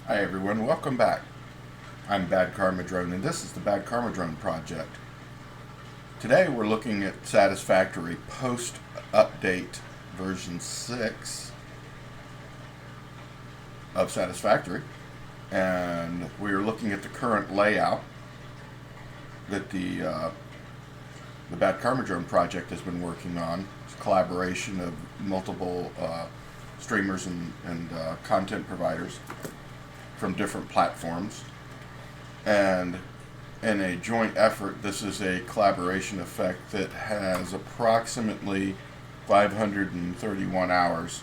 Hi everyone, welcome back. I'm Bad Karma Drone and this is the Bad Karma Drone project. Today we're looking at Satisfactory post-update version 6 of Satisfactory, and we're looking at the current layout that the Bad Karma Drone project has been working on. It's a collaboration of multiple streamers and content providers from different platforms, and in a joint effort, this is a collaboration effect that has approximately 531 hours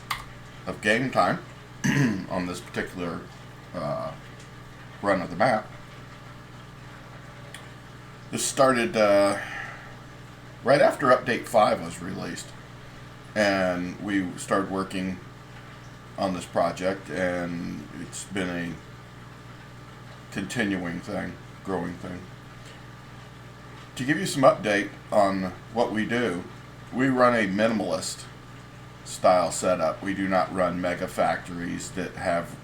of game time on this particular run of the map. This started right after update 5 was released, and we started working on this project, and it's been a continuing thing, growing thing. To give you some update on what we do, we run a minimalist style setup. We do not run mega factories that have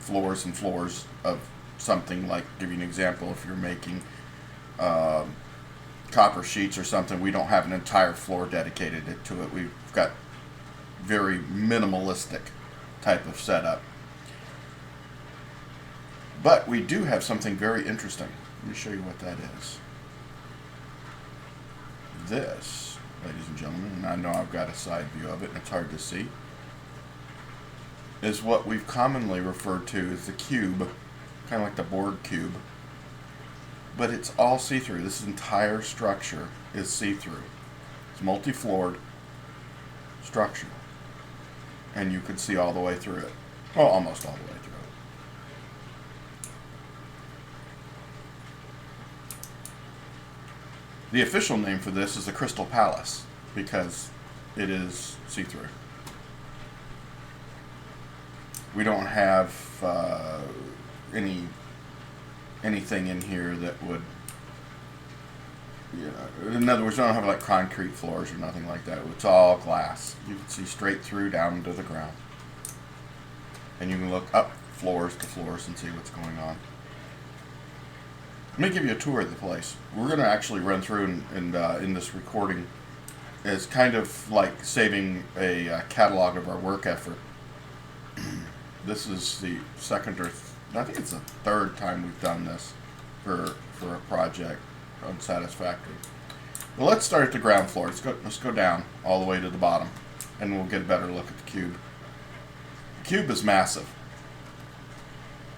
floors and floors of something. Like, give you an example, if you're making copper sheets or something, we don't have an entire floor dedicated to it. We've got very minimalistic type of setup. But we do have something very interesting. Let me show you what that is. This, ladies and gentlemen, and I know I've got a side view of it and it's hard to see, is what we've commonly referred to as the cube, kind of like the board cube. But it's all see-through. This entire structure is see-through. It's multi-floored structure, and you can see all the way through it. Well, almost all the way through it. The official name for this is the Crystal Palace, because it is see-through. We don't have anything in here that would, in other words, we don't have like concrete floors or nothing like that. It's all glass. You can see straight through down to the ground, and you can look up floors to floors and see what's going on. Let me give you a tour of the place. We're going to actually run through and in this recording is kind of like saving a catalog of our work effort. This is the second or I think it's the third time we've done this for a project on Satisfactory. Well, let's start at the ground floor. Let's go down all the way to the bottom, and we'll get a better look at the cube. The cube is massive,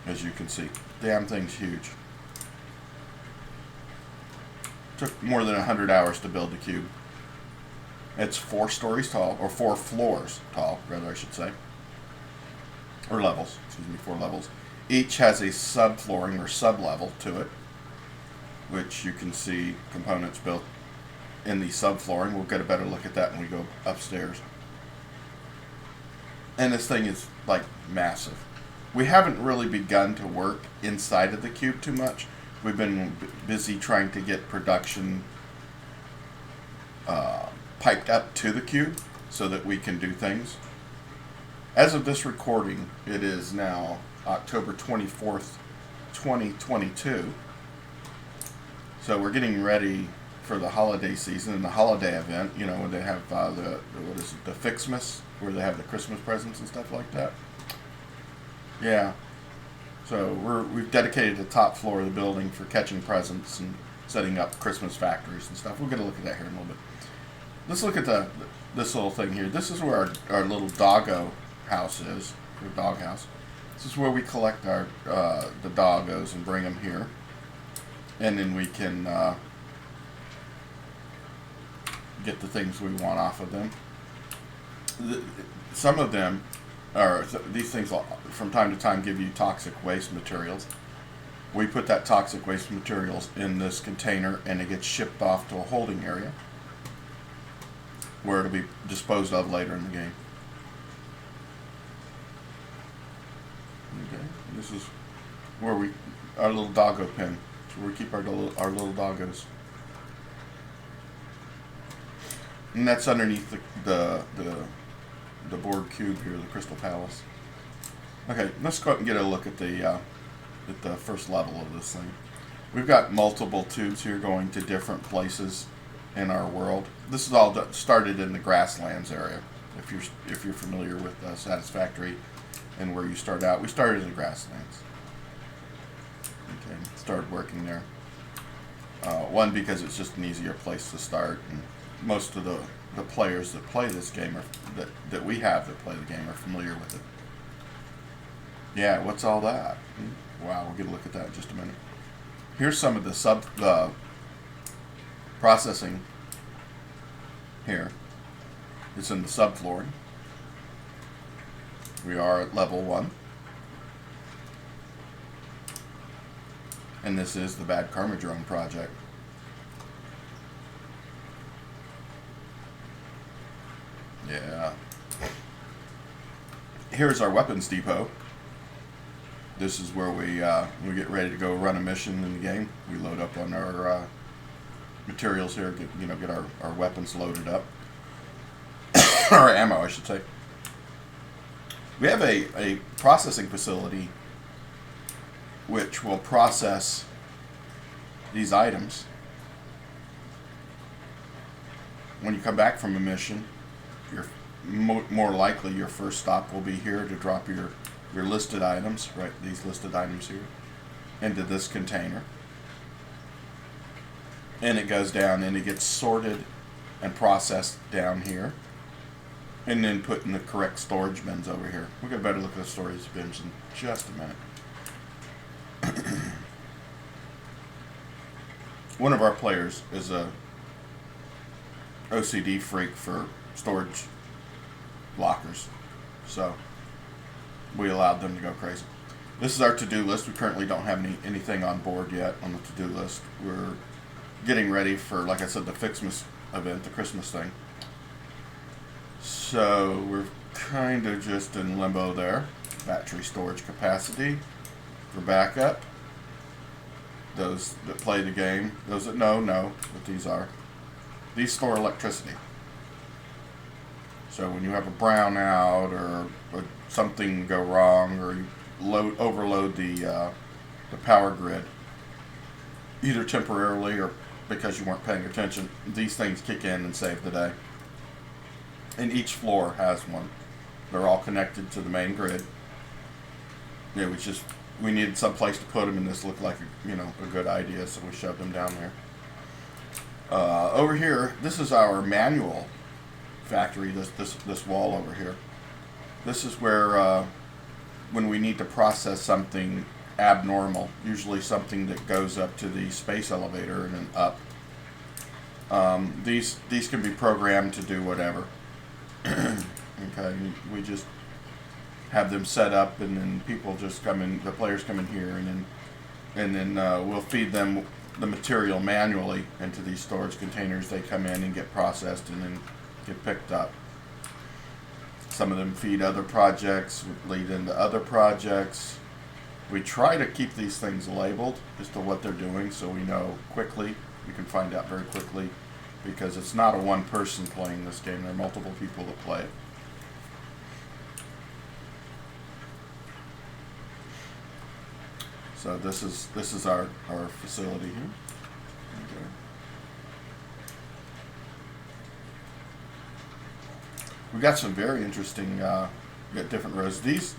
as you can see. Damn thing's huge. Took more than 100 hours to build the cube. It's 4 stories tall, or 4 floors tall, rather I should say. Or levels, excuse me, 4 levels. Each has a subflooring or sub-level to it, which you can see components built in the subflooring. We'll get a better look at that when we go upstairs. And this thing is like massive. We haven't really begun to work inside of the cube too much. We've been busy trying to get production piped up to the cube so that we can do things. As of this recording, it is now October 24th, 2022. So we're getting ready for the holiday season and the holiday event, when they have the Fixmas, where they have the Christmas presents and stuff like that. Yeah. So we've dedicated the top floor of the building for catching presents and setting up Christmas factories and stuff. We'll get a look at that here in a little bit. Let's look at this little thing here. This is where our little doggo house is, or dog house. This is where we collect our the doggos and bring them here, and then we can get the things we want off of them. Some of them these things from time to time give you toxic waste materials. We put that toxic waste materials in this container, and it gets shipped off to a holding area where it'll be disposed of later in the game. Okay, this is where our little doggo pen. It's where we keep our little doggos. And that's underneath the board cube here, the Crystal Palace. Okay, let's go out and get a look at the at the first level of this thing. We've got multiple tubes here going to different places in our world. This is all started in the grasslands area. If you're familiar with Satisfactory and where you start out, we started in the grasslands. Okay, started working there. One, because it's just an easier place to start, and most of the players that play this game that we have that play the game are familiar with it. Yeah, what's all that? Wow, we'll get a look at that in just a minute. Here's some of the processing here. It's in the subfloor. We are at level 1. And this is the Bad Karma Drone project. Yeah. Here's our weapons depot. This is where we get ready to go run a mission in the game. We load up on our materials here, get our weapons loaded up. Or ammo, I should say. We have a processing facility which will process these items. When you come back from a mission, you're more likely your first stop will be here to drop your listed items, right? These listed items here, into this container. And it goes down and it gets sorted and processed down here. And then put in the correct storage bins over here. We'll get a better look at the storage bins in just a minute. One of our players is a OCD freak for storage lockers, so we allowed them to go crazy. This is our to-do list. We currently don't have anything on board yet on the to-do list. We're getting ready for, like I said, the Fixmas event, the Christmas thing. So we're kind of just in limbo there. Battery storage capacity for backup. Those that play the game, those that know what these are. These store electricity. So when you have a brownout or something go wrong, or you overload the power grid, either temporarily or because you weren't paying attention, these things kick in and save the day. And each floor has one. They're all connected to the main grid. Yeah, we needed some place to put them, and this looked like a good idea, so we shoved them down there. Over here, this is our manual factory. This wall over here. This is where when we need to process something abnormal, usually something that goes up to the space elevator and then up. These can be programmed to do whatever. Okay, we just have them set up, and then people just come in. The players come in here, and then we'll feed them the material manually into these storage containers. They come in and get processed, and then get picked up. Some of them feed other projects, lead into other projects. We try to keep these things labeled as to what they're doing, so we know quickly. We can find out very quickly, because it's not a one person playing this game. There are multiple people that play it. So this is our facility here. Okay. We've got some very interesting, we got different rows. These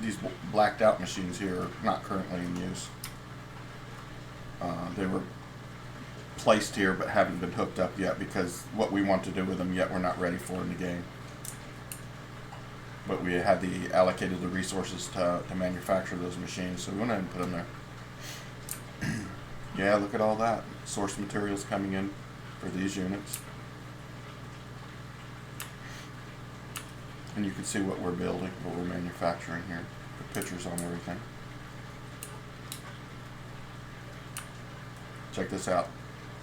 blacked out machines here are not currently in use. They were placed here but haven't been hooked up yet, because what we want to do with them yet we're not ready for in the game. But we had allocated the resources to manufacture those machines, so we went ahead and put them there. Yeah, look at all that. Source materials coming in for these units. And you can see what we're building, what we're manufacturing here. The pictures on everything. Check this out.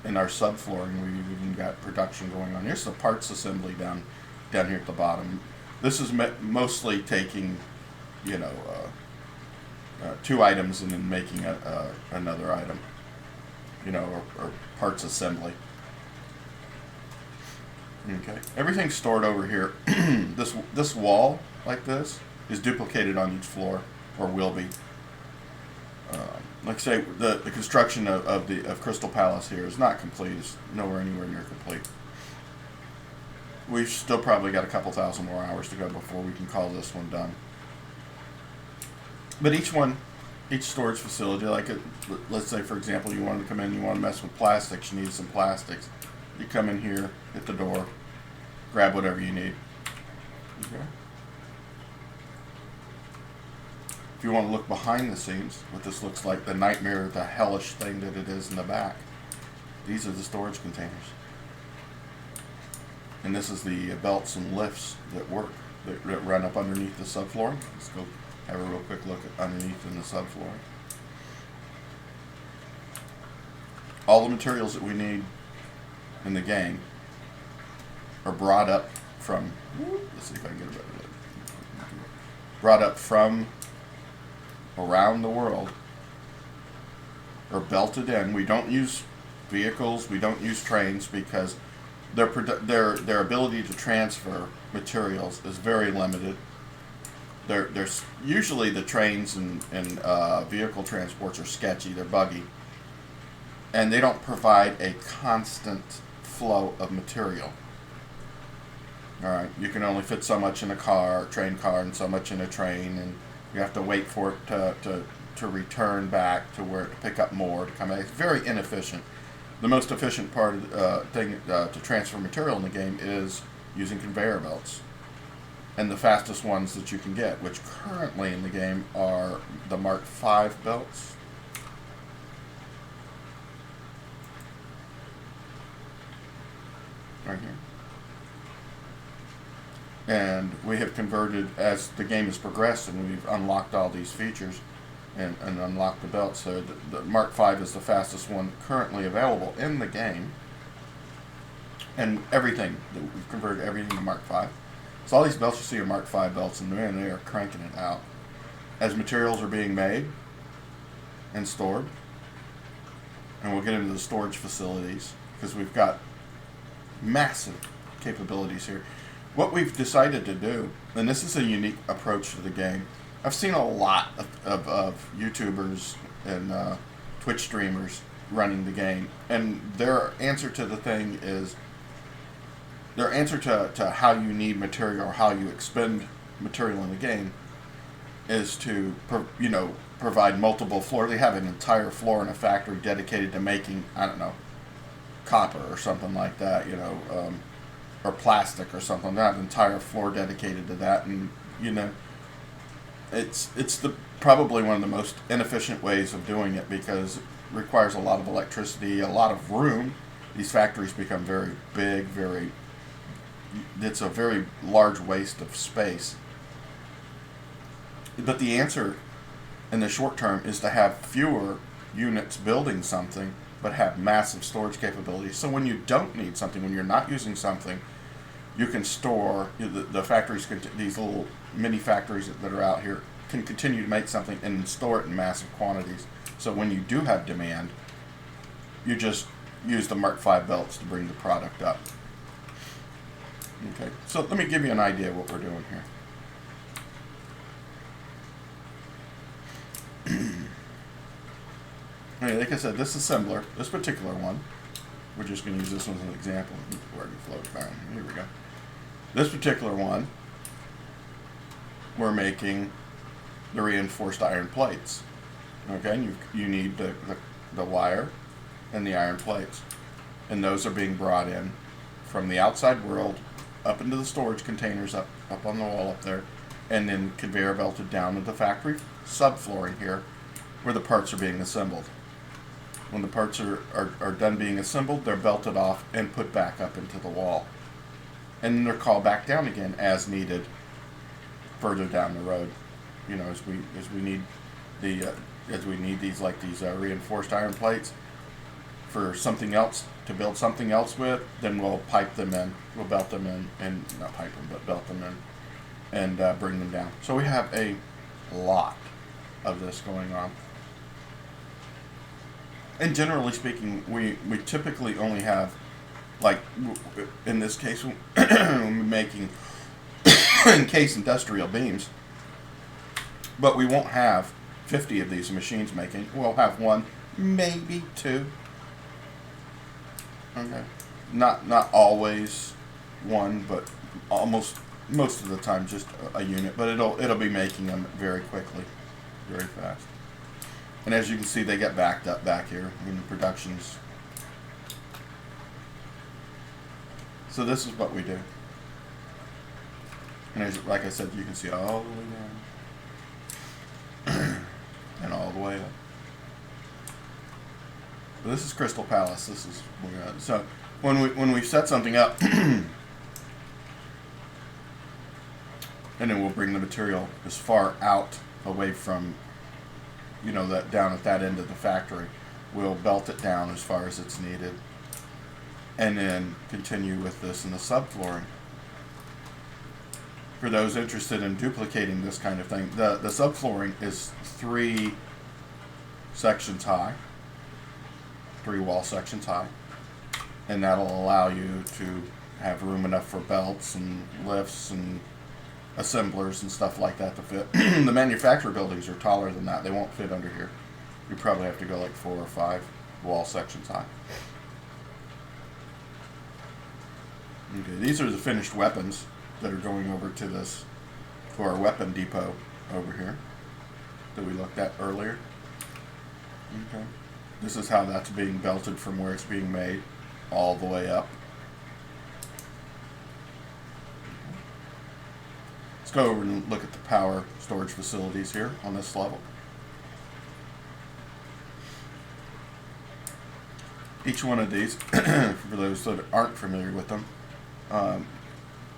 In our subflooring, we've even got production going on. Here's the parts assembly down here at the bottom. This is mostly taking, two items and then making another item, or parts assembly. Okay, everything's stored over here. This wall, like this, is duplicated on each floor, or will be. like I say, the construction of Crystal Palace here is not complete. It's anywhere near complete. We've still probably got a couple thousand more hours to go before we can call this one done. But each storage facility, let's say for example, you wanted to come in, you want to mess with plastics, you need some plastics. You come in here, hit the door, grab whatever you need. Okay. If you want to look behind the scenes, what this looks like, the nightmare, the hellish thing that it is in the back, these are the storage containers. And this is the belts and lifts that work, that run up underneath the subfloor. Let's go have a real quick look at underneath in the subfloor. All the materials that we need in the game are brought up from, let's see if I can get a better look. Brought up from around the world, are belted in. We don't use vehicles, we don't use trains, because their ability to transfer materials is very limited. There's usually the trains and vehicle transports are sketchy, they're buggy, and they don't provide a constant flow of material. Alright, you can only fit so much in a train car, and so much in a train, and you have to wait for it to return back to where to pick up more to come back. It's very inefficient. The most efficient part of to transfer material in the game is using conveyor belts, and the fastest ones that you can get, which currently in the game are the Mark V belts. Right here. And we have converted, as the game has progressed and we've unlocked all these features and unlocked the belts, so the Mark V is the fastest one currently available in the game. And everything, we've converted everything to Mark V. So all these belts you see are Mark V belts, and man, they are cranking it out. As materials are being made and stored, and we'll get into the storage facilities, because we've got massive capabilities here. What we've decided to do, and this is a unique approach to the game, I've seen a lot of YouTubers and Twitch streamers running the game, and their answer to the thing is, their answer to how you need material or how you expend material in the game is to provide multiple floors. They have an entire floor in a factory dedicated to making, I don't know, copper or something like that, or plastic or something. They have an entire floor dedicated to that, and it's probably one of the most inefficient ways of doing it, because it requires a lot of electricity, a lot of room. These factories become very big, it's a very large waste of space. But the answer in the short term is to have fewer units building something, but have massive storage capabilities. So when you don't need something, when you're not using something, you can store, the factories, these little mini factories that are out here can continue to make something and store it in massive quantities. So when you do have demand, you just use the Mark V belts to bring the product up. Okay, so let me give you an idea of what we're doing here. Okay, like I said, this assembler, this particular one, we're just going to use this one as an example. Where did it float down? Here we go. This particular one, we're making the reinforced iron plates. Okay, and you need the wire and the iron plates, and those are being brought in from the outside world up into the storage containers up on the wall up there, and then conveyor belted down to the factory subflooring here, where the parts are being assembled. When the parts are done being assembled, they're belted off and put back up into the wall, and then they're called back down again as needed further down the road. As we need these reinforced iron plates for something else, to build something else with, then we'll pipe them in, we'll belt them in, and not pipe them, but belt them in, and bring them down. So we have a lot of this going on. And generally speaking, we typically only have, like in this case, we're making encased industrial beams, but we won't have 50 of these machines making. We'll have one, maybe two. Okay. Not always one, but almost most of the time just a unit. But it'll be making them very quickly, very fast. And as you can see, they get backed up back here in the productions. So this is what we do. And as, like I said, you can see all the way down and all the way up. But this is Crystal Palace. This is so when we set something up, and then we'll bring the material as far out away from, you know, that down at that end of the factory. We'll belt it down as far as it's needed, and then continue with this in the subflooring. For those interested in duplicating this kind of thing, the subflooring is 3 sections high, 3 wall sections high, and that'll allow you to have room enough for belts and lifts and assemblers and stuff like that to fit. The manufacturer buildings are taller than that. They won't fit under here. You probably have to go like 4 or 5 wall sections high. Okay, these are the finished weapons that are going over to this, to our weapon depot over here that we looked at earlier. Okay, this is how that's being belted from where it's being made all the way up. Let's go over and look at the power storage facilities here on this level. Each one of these, for those that aren't familiar with them,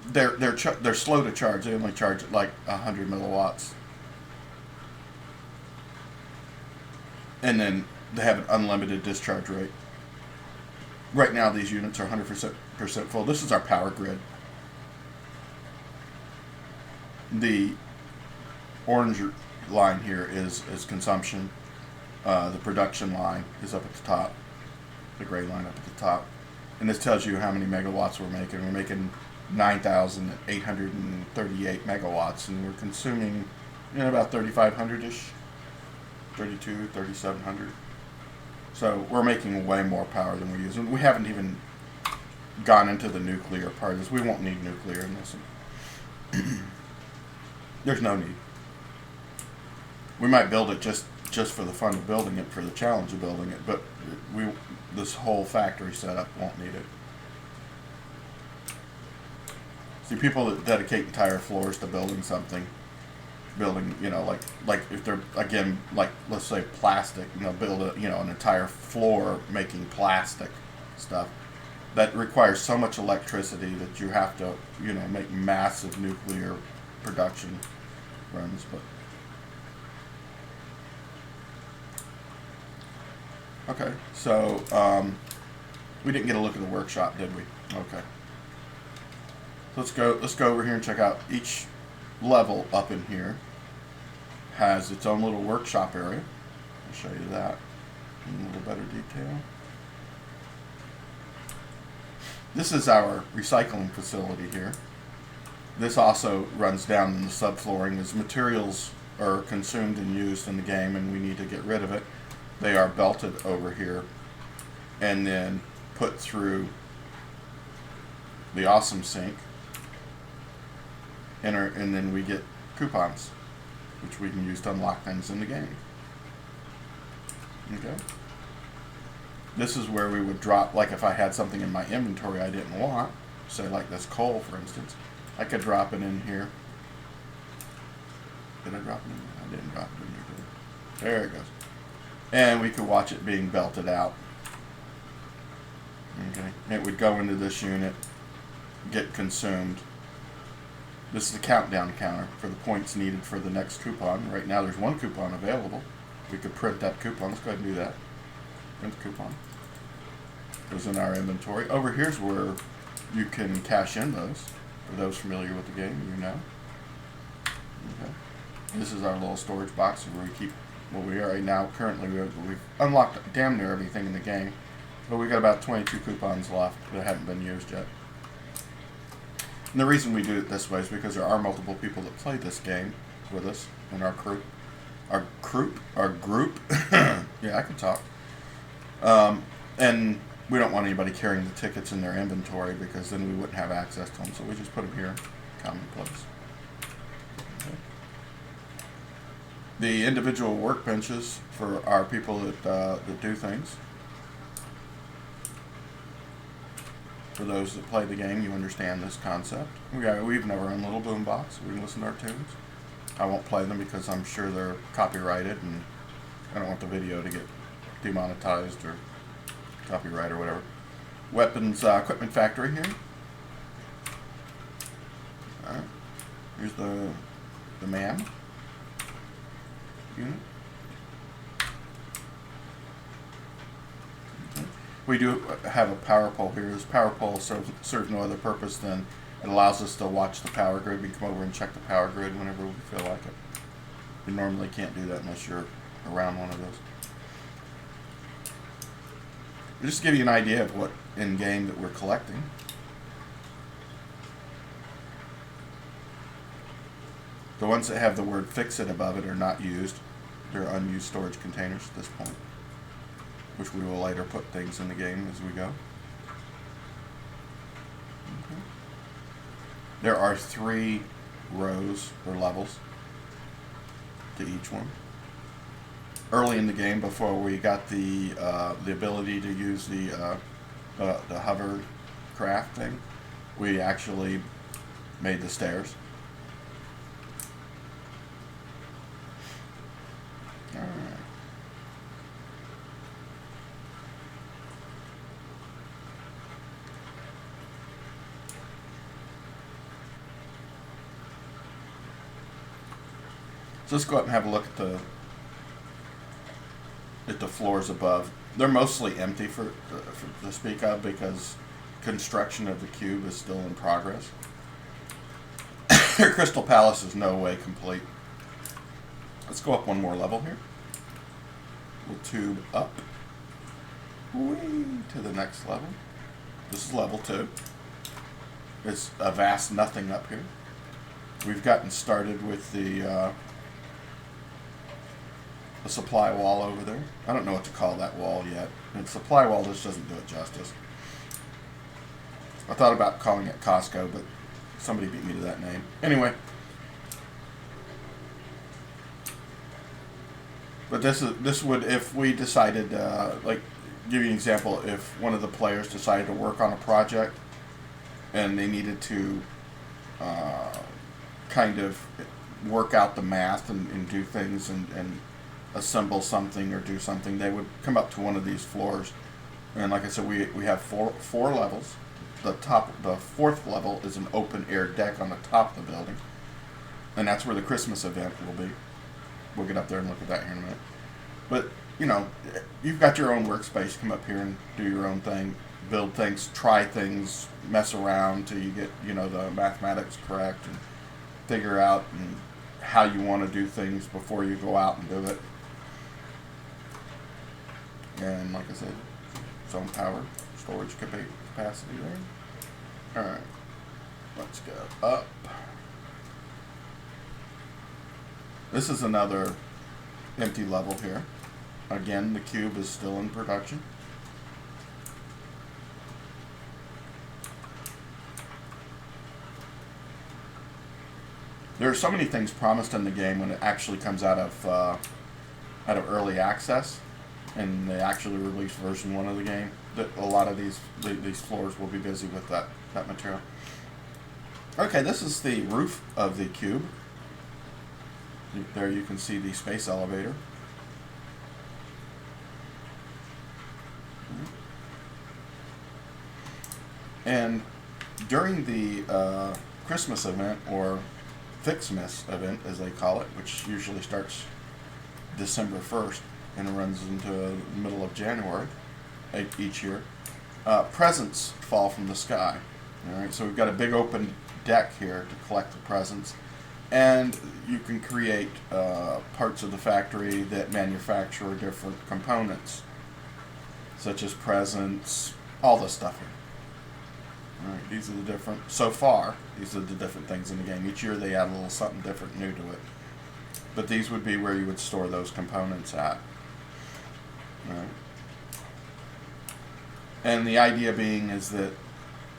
they're slow to charge. They only charge at like 100 milliwatts, and then they have an unlimited discharge rate. Right now, these units are 100% full. This is our power grid. The orange line here is consumption. The production line is up at the top. The gray line up at the top. And this tells you how many megawatts we're making. We're making 9,838 megawatts, and we're consuming, you know, about 3,500-ish, 32, 3,700. So we're making way more power than we're using. We haven't even gone into the nuclear part of this. We won't need nuclear in this. There's no need. We might build it just for the fun of building it, for the challenge of building it, but this whole factory setup won't need it. See, people that dedicate entire floors to building something, you know, like if they're, again, like, let's say plastic, you know, build a, you know, an entire floor making plastic stuff, that requires so much electricity that you have to, you know, make massive nuclear production runs. But okay, so we didn't get a look at the workshop, did we? Okay. Let's go over here and check out each level up in here. Has its own little workshop area. I'll show you that in a little better detail. This is our recycling facility here. This also runs down in the subflooring. As materials are consumed and used in the game and we need to get rid of it, they are belted over here and then put through the awesome sink, and then we get coupons, which we can use to unlock things in the game. Okay. This is where we would drop, like if I had something in my inventory I didn't want, say like this coal for instance, I could drop it in here. Did I drop it in there? I didn't drop it in there. There it goes. And we could watch it being belted out. Okay. It would go into this unit, get consumed. This is the countdown counter for the points needed for the next coupon. Right now there's 1 coupon available. We could print that coupon. Let's go ahead and do that. Print the coupon. Goes in our inventory. Over here's where you can cash in those. For those familiar with the game, you know. Okay. This is our little storage box where we keep what we are right now. Currently, we've unlocked damn near everything in the game, but we've got about 22 coupons left that haven't been used yet. And the reason we do it this way is because there are multiple people that play this game with us in our crew. our group. Yeah, I can talk. And we don't want anybody carrying the tickets in their inventory because then we wouldn't have access to them. So we just put them here, commonplace. The individual workbenches for our people that do things. For those that play the game, you understand this concept. We even have our own little boom box. We can listen to our tunes. I won't play them because I'm sure they're copyrighted, and I don't want the video to get demonetized or copyright or whatever. Weapons equipment factory here. All right. Here's the man unit. We do have a power pole here. This power pole serves no other purpose than it allows us to watch the power grid. We can come over and check the power grid whenever we feel like it. You normally can't do that unless you're around one of those. Just to give you an idea of what in-game that we're collecting. The ones that have the word "fix it" above it are not used. They're unused storage containers at this point, which we will later put things in the game as we go. Okay. There are 3 rows or levels to each one. Early in the game, before we got the ability to use the hovercraft thing, we actually made the stairs. All right. So let's go up and have a look at the floors above. They're mostly empty for to speak of because construction of the cube is still in progress. Crystal Palace is no way complete. Let's go up one more level here. We'll tube up to the next level. This is level 2. It's a vast nothing up here. We've gotten started with the supply wall over there. I don't know what to call that wall yet. And supply wall just doesn't do it justice. I thought about calling it Costco, but somebody beat me to that name. Anyway. But this would, if we decided, like, give you an example, if one of the players decided to work on a project and they needed to kind of work out the math and do things and assemble something or do something, they would come up to one of these floors. And like I said, we have four levels. The 4th level is an open air deck on the top of the building, and that's where the Christmas event will be. We'll get up there and look at that here in a minute. But, you know, you've got your own workspace. Come up here and do your own thing, build things, try things, mess around till you get, you know, the mathematics correct and figure out how you want to do things before you go out and do it. And like I said, zone power, storage capacity there. Alright, let's go up. This is another empty level here. Again, the cube is still in production. There are so many things promised in the game when it actually comes out of early access, and they actually release version 1 of the game, that a lot of these floors will be busy with that material. Okay, this is the roof of the cube. There you can see the space elevator. And during the Christmas event, or Fixmas event as they call it, which usually starts December 1st and runs into the middle of January each year, presents fall from the sky. All right, so we've got a big open deck here to collect the presents, and you can create parts of the factory that manufacture different components, such as presents, all this stuff here. All right, these are the different, so far, these are the different things in the game. Each year they add a little something different, new to it. but these would be where you would store those components at. Right. And the idea being is that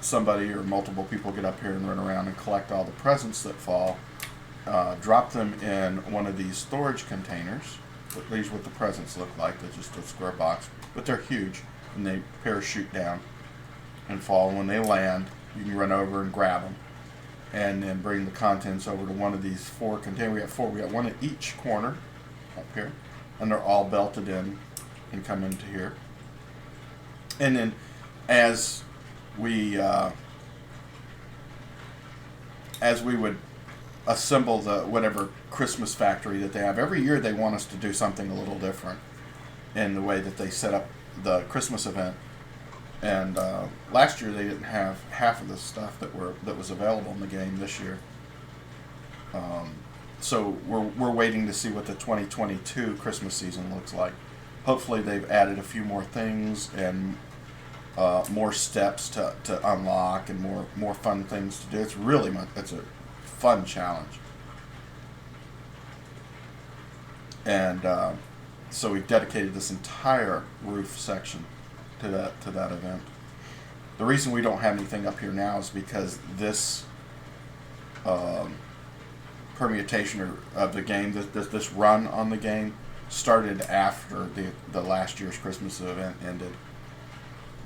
somebody or multiple people get up here and run around and collect all the presents that fall, drop them in one of these storage containers. These what the presents look like. They're just a square box, but they're huge, and they parachute down and fall. And when they land, you can run over and grab them, and then bring the contents over to one of these 4 containers. We have 4. We got one at each corner up here, and they're all belted in and come into here. And then as we would assemble the whatever Christmas factory that they have, every year they want us to do something a little different in the way that they set up the Christmas event. And last year they didn't have half of the stuff that was available in the game. This year, so we're waiting to see what the 2022 Christmas season looks like. Hopefully they've added a few more things and more steps to unlock and more fun things to do. It's really it's a fun challenge. And so we've dedicated this entire roof section to that event. The reason we don't have anything up here now is because this permutation of the game, this run on the game, started after the last year's Christmas event ended.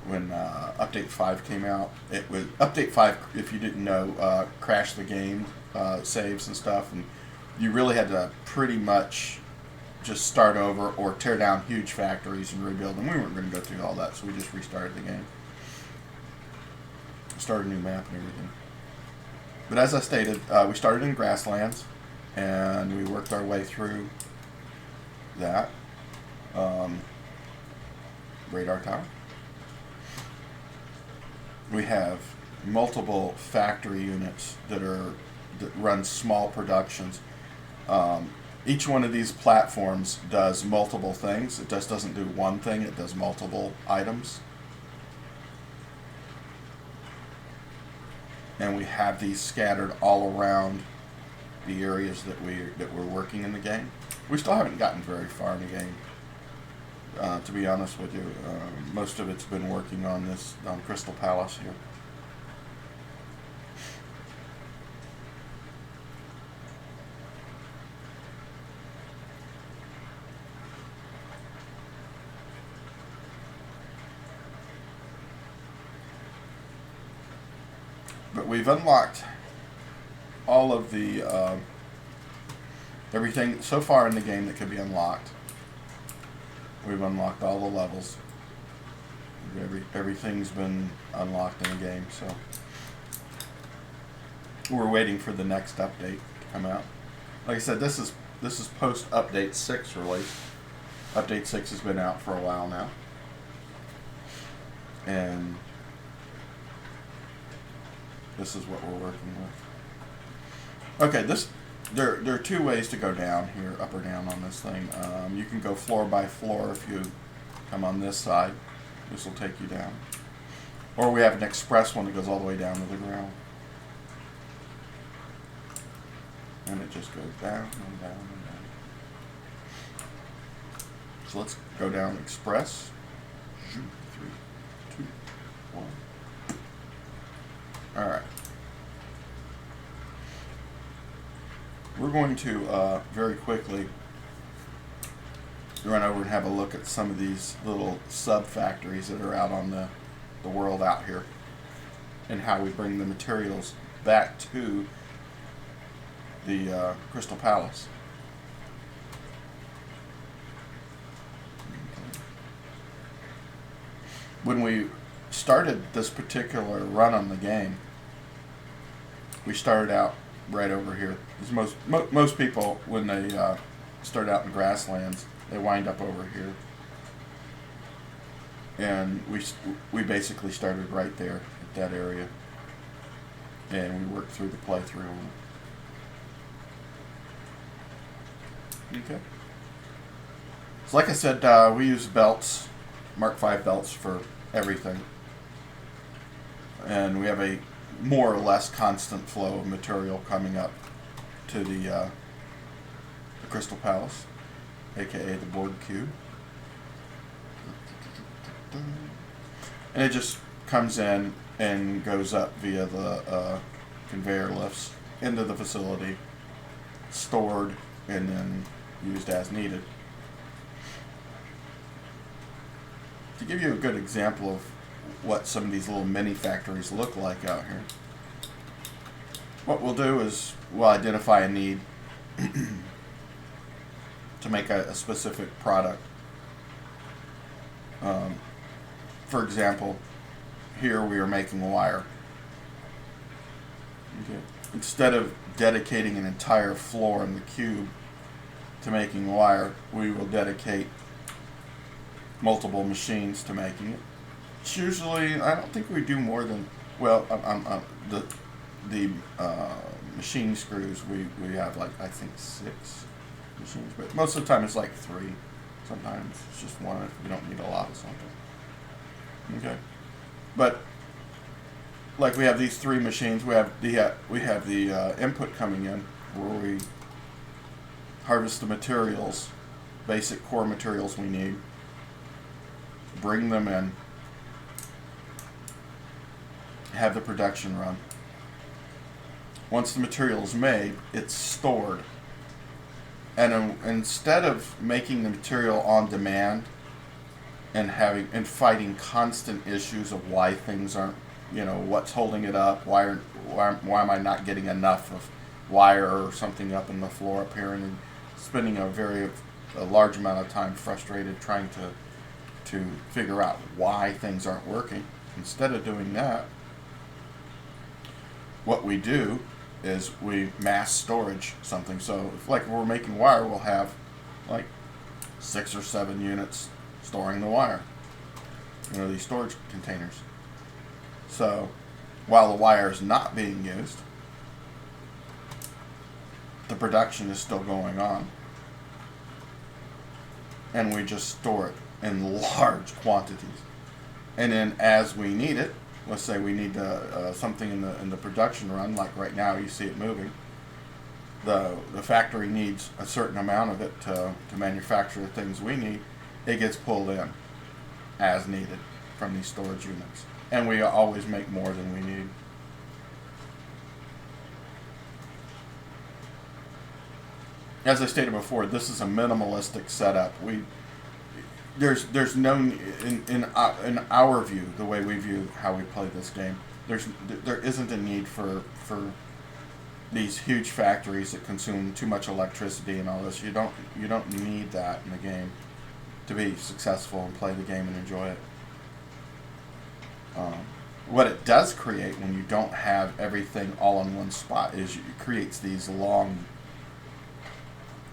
When Update 5 came out, it was Update 5. If you didn't know, crashed the game saves and stuff, and you really had to pretty much just start over or tear down huge factories and rebuild them. We weren't going to go through all that, so we just restarted the game, started a new map and everything. But as I stated, we started in Grasslands, and we worked our way through that. Radar tower. We have multiple factory units that run small productions. Each one of these platforms does multiple things. It just doesn't do one thing. It does multiple items. And we have these scattered all around the areas that we're working in the game. We still haven't gotten very far in the game. To be honest with you, most of it's been working on Crystal Palace here. But we've unlocked all of the everything so far in the game that could be unlocked. We've unlocked all the levels. Everything's been unlocked in the game, so we're waiting for the next update to come out. Like I said, this is post Update 6 release. Update 6 has been out for a while now, and this is what we're working with. Okay, There are 2 ways to go down here, up or down on this thing. You can go floor by floor if you come on this side. This will take you down. Or we have an express one that goes all the way down to the ground. And it just goes down and down and down. So let's go down express. 3, 2, 1. Alright. We're going to very quickly run over and have a look at some of these little sub-factories that are out on the world out here, and how we bring the materials back to the Crystal Palace. When we started this particular run on the game, we started out right over here. Most people, when they start out in Grasslands, they wind up over here. And we basically started right there at that area, and we worked through the playthrough. Okay. So like I said, we use belts, Mark V belts for everything, and we have a more or less constant flow of material coming up to the the Crystal Palace, aka the board cube. And it just comes in and goes up via the conveyor lifts into the facility, stored, and then used as needed. To give you a good example of what some of these little mini factories look like out here, what we'll do is we'll identify a need to make a specific product. For example, here we are making wire. Okay. Instead of dedicating an entire floor in the cube to making wire, we will dedicate multiple machines to making it. It's usually, I don't think we do more than, well, the machine screws, we have like, I think 6 machines, but most of the time it's like 3. Sometimes it's just 1 if we don't need a lot of something. Okay, but like we have these 3 machines. We have the input coming in where we harvest the materials, basic core materials we need, bring them in, have the production run. Once the material is made, it's stored. And instead of making the material on demand and fighting constant issues of why things aren't, what's holding it up, why am I not getting enough of wire or something up in the floor up here, and spending a large amount of time frustrated trying to figure out why things aren't working. Instead of doing that, what we do is we mass storage something. So if like we're making wire, we'll have like 6 or 7 units storing the wire. These storage containers. So while the wire is not being used, the production is still going on. And we just store it in large quantities. And then as we need it, let's say we need something in the production run, like right now you see it moving. The factory needs a certain amount of it to manufacture the things we need. It gets pulled in as needed from these storage units. And we always make more than we need. As I stated before, this is a minimalistic setup. There's no, in our view, the way we view how we play this game, there isn't a need for these huge factories that consume too much electricity and all this. You don't need that in the game to be successful and play the game and enjoy it. What it does create when you don't have everything all in one spot is it creates these long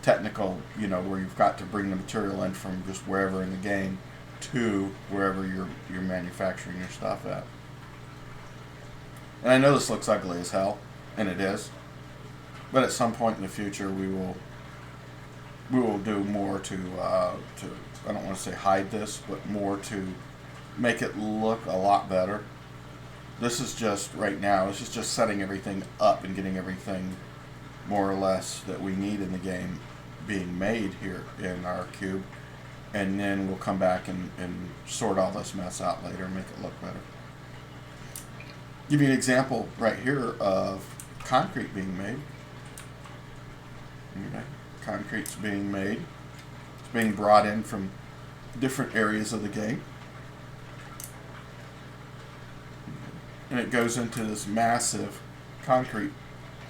technical, where you've got to bring the material in from just wherever in the game to wherever you're manufacturing your stuff at. And I know this looks ugly as hell, and it is, but at some point in the future we will do more to I don't want to say hide this, but more to make it look a lot better. This is just right now. This is just setting everything up and getting everything more or less that we need in the game being made here in our cube, and then we'll come back and sort all this mess out later and make it look better. Give you an example right here of concrete being made. Okay. Concrete's being made. It's being brought in from different areas of the game. And it goes into this massive concrete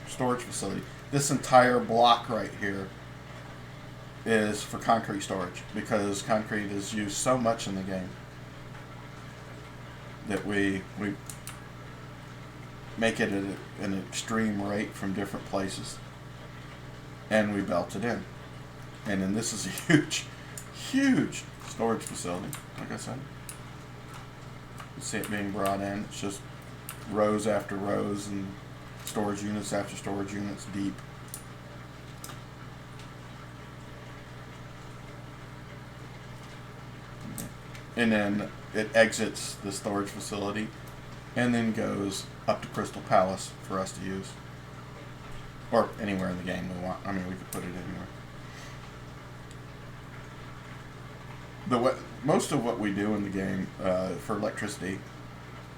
storage facility. This entire block right here is for concrete storage because concrete is used so much in the game that we make it at an extreme rate from different places, and we belt it in. And then this is a huge storage facility. Like I said, you see it being brought in. It's just rows after rows and storage units after storage units deep. And then it exits the storage facility and then goes up to Crystal Palace for us to use. Or anywhere in the game we want. I mean, we could put it anywhere. Most of what we do in the game for electricity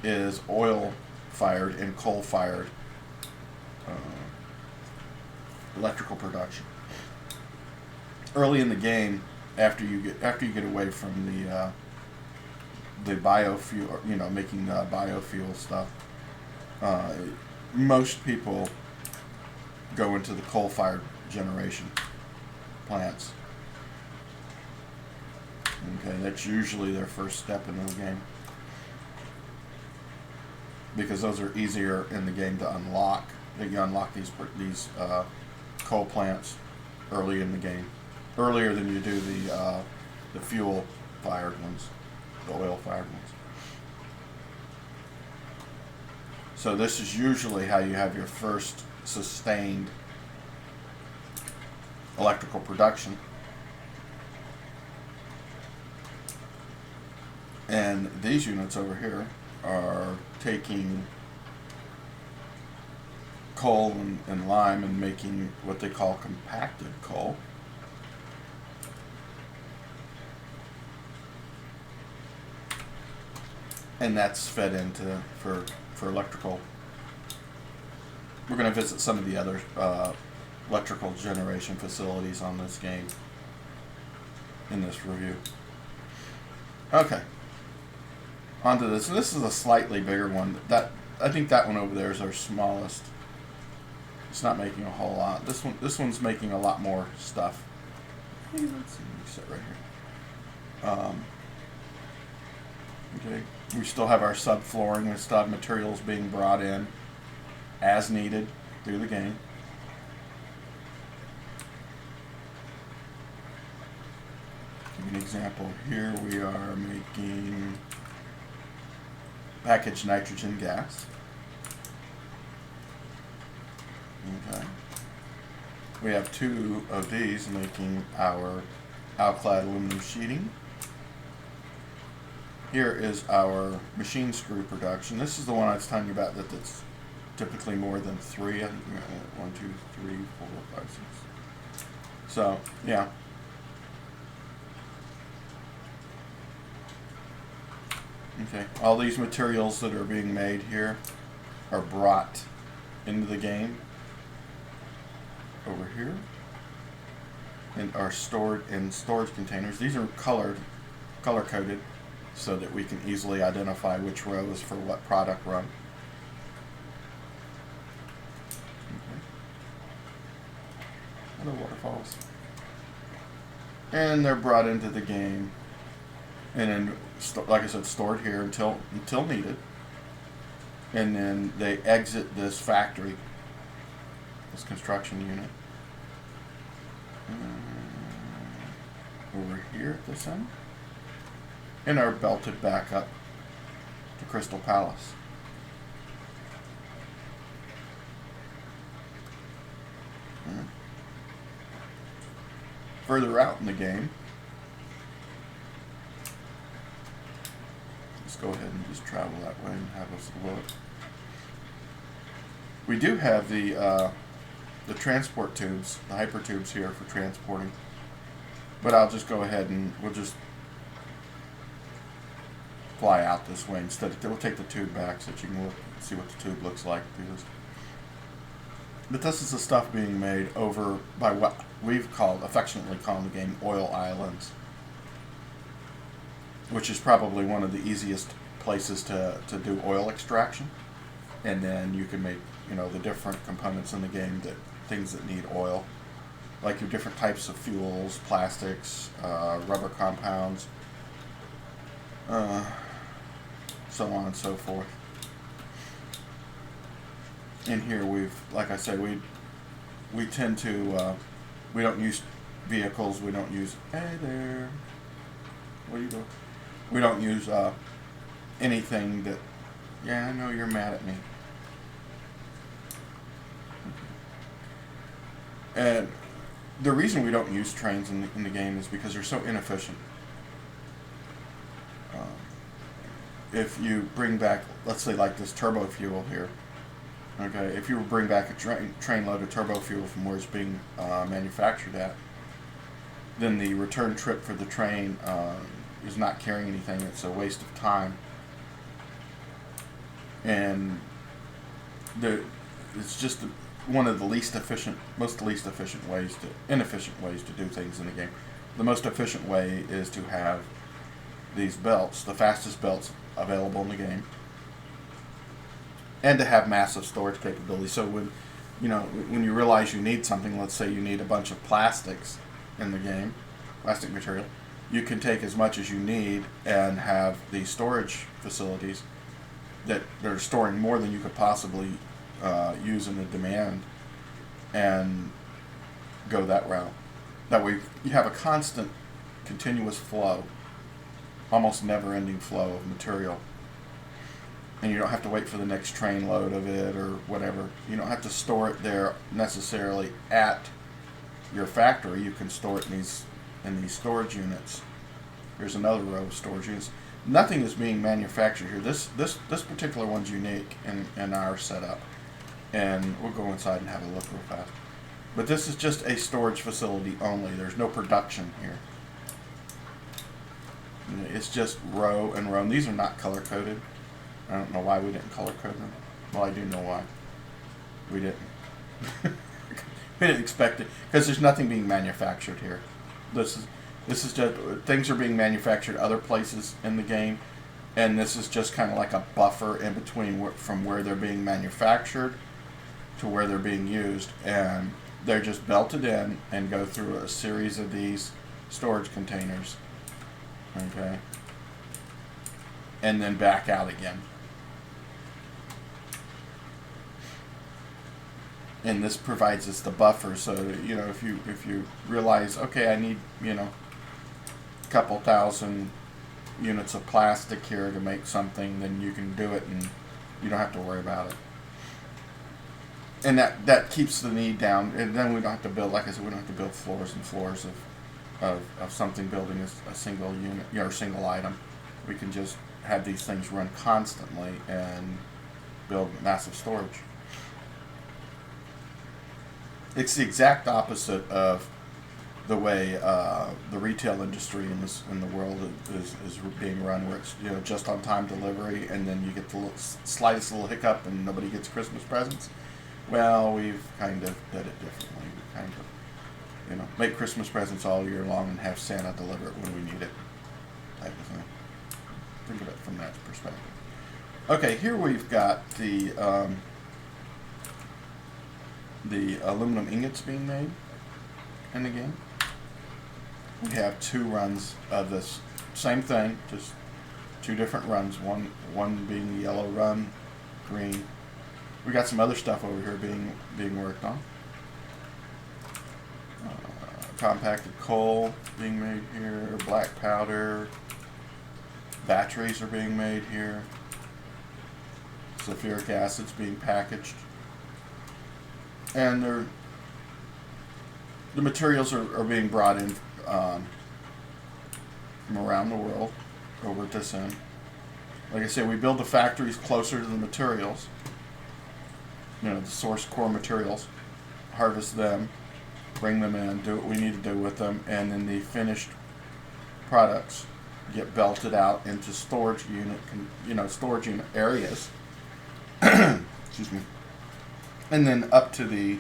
is oil fired and coal fired electrical production. Early in the game, after you get away from the biofuel, making biofuel stuff, most people go into the coal-fired generation plants. Okay, that's usually their first step in the game, because those are easier in the game to unlock. You unlock these coal plants early in the game, earlier than you do the fuel-fired ones, the oil-fired ones. So this is usually how you have your first sustained electrical production. And these units over here are taking coal and lime and making what they call compacted coal. And that's fed into for electrical. We're going to visit some of the other electrical generation facilities on this game in this review. Okay. On to this. This is a slightly bigger one. I think that one over there is our smallest. It's not making a whole lot. This one's making a lot more stuff. Hey, let's see. Let me sit right here. Okay. We still have our subflooring. We still have materials being brought in as needed through the game. Give you an example. Here we are making packaged nitrogen gas. Okay. We have 2 of these making our alkyd aluminum sheeting. Here is our machine screw production. This is the one I was telling you about that's typically more than 3. I think 1, 2, 3, 4, 5, 6. So, yeah. Okay, all these materials that are being made here are brought into the game over here and are stored in storage containers. These are color-coded so that we can easily identify which row is for what product run. Okay. Other waterfalls. And they're brought into the game and then, like I said, stored here until needed. And then they exit this factory, this construction unit, over here at this end, and are belted back up to Crystal Palace. Further out in the game, let's go ahead and just travel that way and have us look. We do have the transport tubes, the hyper tubes here for transporting, but I'll just go ahead and we'll just fly out this way instead. We'll take the tube back so that you can look and see what the tube looks like through this. But this is the stuff being made over by what we've affectionately called the game oil islands, which is probably one of the easiest places to do oil extraction. And then you can make, the different components in the game, things that need oil, like your different types of fuels, plastics, rubber compounds, so on and so forth. In here like I said, we tend to, we don't use vehicles, we don't use, hey there, what are you doing? We don't use anything that, yeah, I know you're mad at me. And the reason we don't use trains in the game is because they're so inefficient. If you bring back, let's say like this turbo fuel here, okay, if you bring back a train load of turbo fuel from where it's being manufactured at, then the return trip for the train is not carrying anything. It's a waste of time. And it's just one of the inefficient ways to do things in the game. The most efficient way is to have these belts, the fastest belts available in the game, and to have massive storage capability. So when you realize you need something, let's say you need a bunch of plastics in the game, plastic material, you can take as much as you need and have these storage facilities that they're storing more than you could possibly use in the demand, and go that route. That way you have a constant, continuous flow, almost never-ending flow of material, and you don't have to wait for the next train load of it or whatever. You don't have to store it there necessarily at your factory. You can store it in these storage units. Here's another row of storage units. Nothing is being manufactured here. This particular one's unique in our setup, and we'll go inside and have a look real fast. But this is just a storage facility only. There's no production here. It's just row and row. And these are not color coded. I don't know why we didn't color code them. Well, I do know why. We didn't. We didn't expect it because there's nothing being manufactured here. This is just things are being manufactured other places in the game, and this is just kind of like a buffer in between from where they're being manufactured to where they're being used, and they're just belted in and go through a series of these storage containers, okay, and then back out again. And this provides us the buffer, so that, if you realize, okay, I need a couple thousand units of plastic here to make something, then you can do it, and you don't have to worry about it. And that keeps the need down, and then we don't have to build, like I said, we don't have to build floors and floors of something building a single unit, or single item. We can just have these things run constantly and build massive storage. It's the exact opposite of the way the retail industry in the world is being run, where it's just on time delivery, and then you get the slightest little hiccup and nobody gets Christmas presents. Well, we've kind of did it differently. We kind of make Christmas presents all year long and have Santa deliver it when we need it, type of thing. Think of it from that perspective. Okay, here we've got the aluminum ingots being made in the game. We have 2 runs of this same thing, just 2 different runs. One being the yellow run, green. We got some other stuff over here being worked on. Compacted coal being made here, black powder. Batteries are being made here. Sulfuric acid's being packaged. And the materials are being brought in from around the world over at this end. Like I said, we build the factories closer to the materials, the source core materials, harvest them, bring them in, do what we need to do with them, and then the finished products get belted out into storage unit areas. Excuse me. And then up to the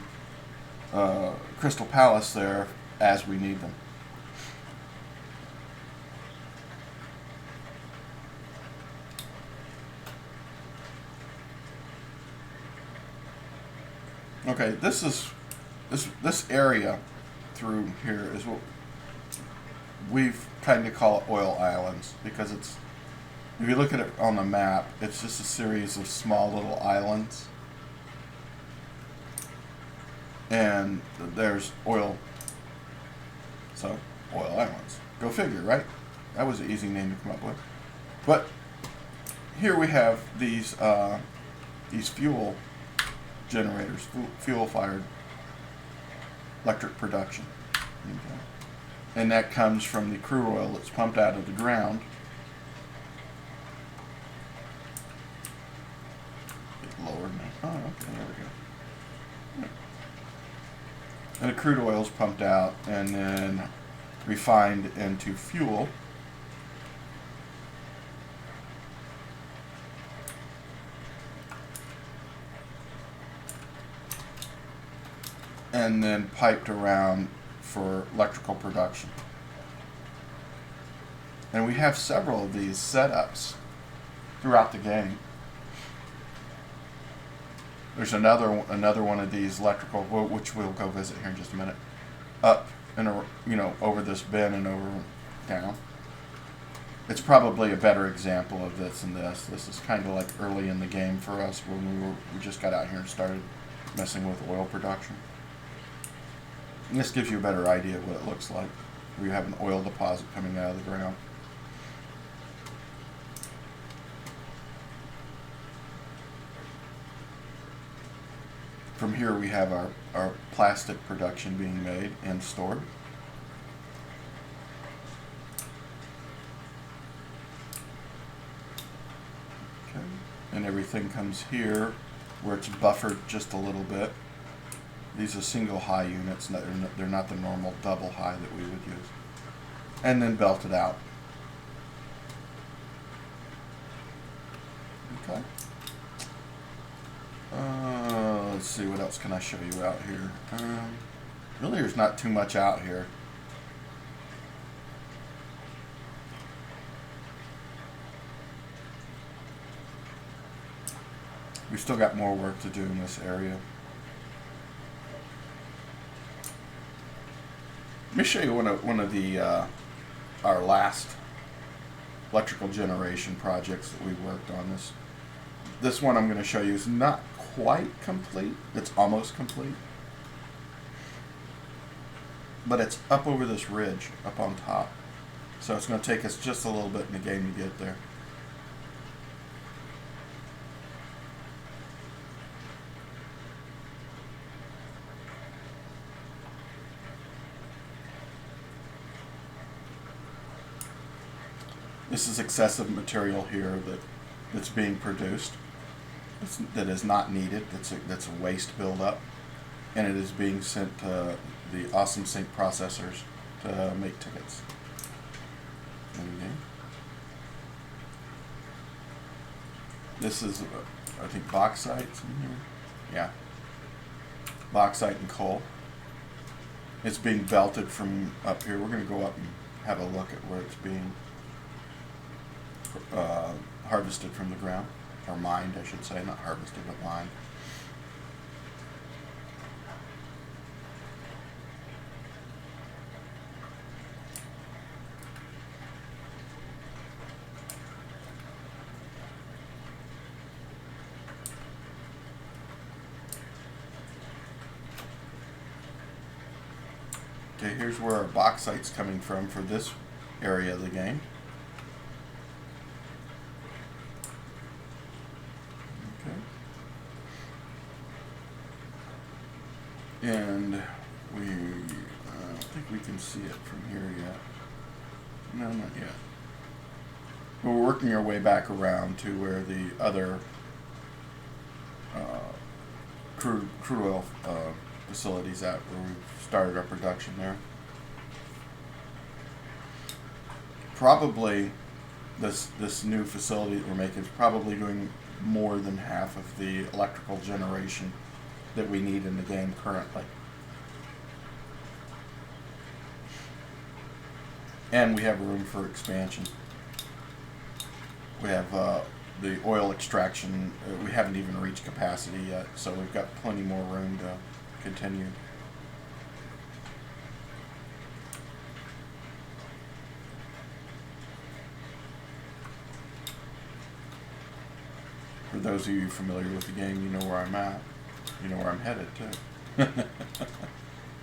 Crystal Palace there as we need them. Okay, this area through here is what we've kind of call it oil islands, because if you look at it on the map, it's just a series of small little islands. And there's oil, so oil islands. Go figure, right? That was an easy name to come up with. But here we have these fuel generators, fuel-fired electric production. Okay. And that comes from the crude oil that's pumped out of the ground. Get lower now. Oh, okay, there we go. And the crude oil is pumped out and then refined into fuel. and then piped around for electrical production. And we have several of these setups throughout the game. There's another one of these electrical, which we'll go visit here in just a minute, up and over this bin and over down. It's probably a better example of this than this. This is kind of like early in the game for us when we just got out here and started messing with oil production. And this gives you a better idea of what it looks like, where you have an oil deposit coming out of the ground. From here we have our plastic production being made and stored. Okay. And everything comes here where it's buffered just a little bit. These are single high units, they're not the normal double high that we would use. And then belted out. Okay. Let's see, what else can I show you out here? Really, there's not too much out here. We've still got more work to do in this area. Let me show you one of the our last electrical generation projects that we worked on. This one I'm going to show you is not quite complete. It's almost complete. But it's up over this ridge, up on top. So it's going to take us just a little bit in the game to get there. This is excessive material here that's being produced. That is not needed. That's a waste buildup, and it is being sent to the Awesome Sync processors to make tickets. Okay. This is, I think, bauxite in here. Yeah, bauxite and coal. It's being belted from up here. We're going to go up and have a look at where it's being harvested from the ground. Or mined, I should say, not harvested, but mined. Okay, here's where our bauxite's coming from for this area of the game. And I don't think we can see it from here yet. No, not yet. But we're working our way back around to where the other crude oil facilities at, where we started our production there. Probably this new facility that we're making is probably doing more than half of the electrical generation that we need in the game currently. And we have room for expansion. We have the oil extraction, we haven't even reached capacity yet, so we've got plenty more room to continue. For those of you familiar with the game, you know where I'm at. You know where I'm headed, too.